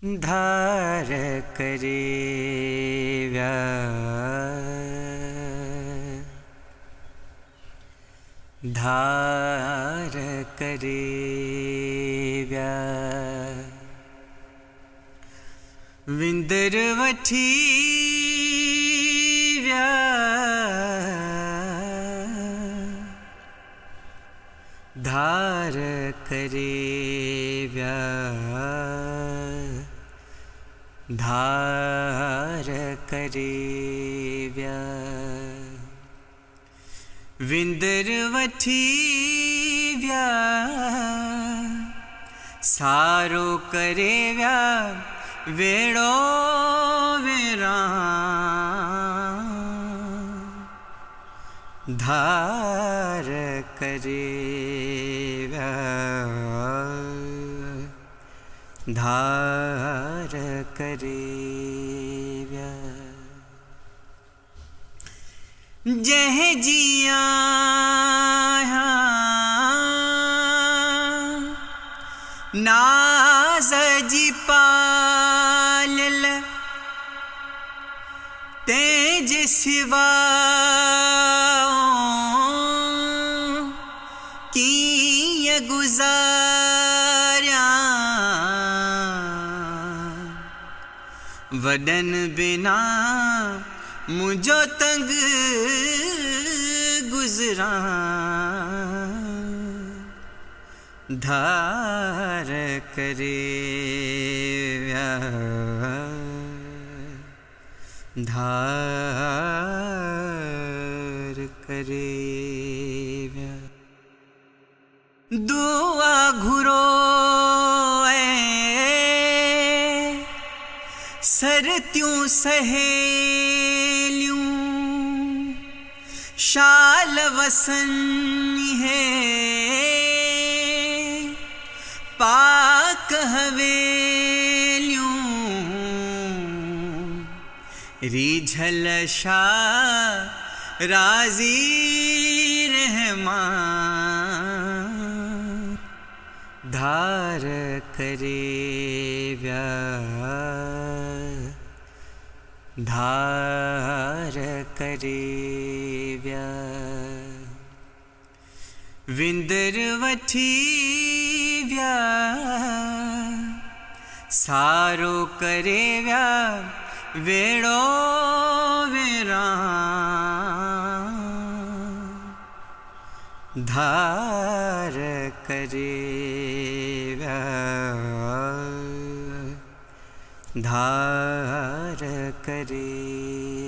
धार करे धार करे विंदर वठी धार करे धार करे विंदर वठी सारो करे वेड़ो वेरा धार करे धार करे जह जिया नाज जी पालल तेज सिवा की गुजारिया वडन बिना मुझो तंग गुजरा धार करे धार करे दुआ घुरो सरत्यूं सहेलियूं शाल वसन है पाक हवेलियों रिझल शाह राजी रहमान धार करे धार करे विंदर वठी सारो करे वेड़ो वेरा धार करे धार करे।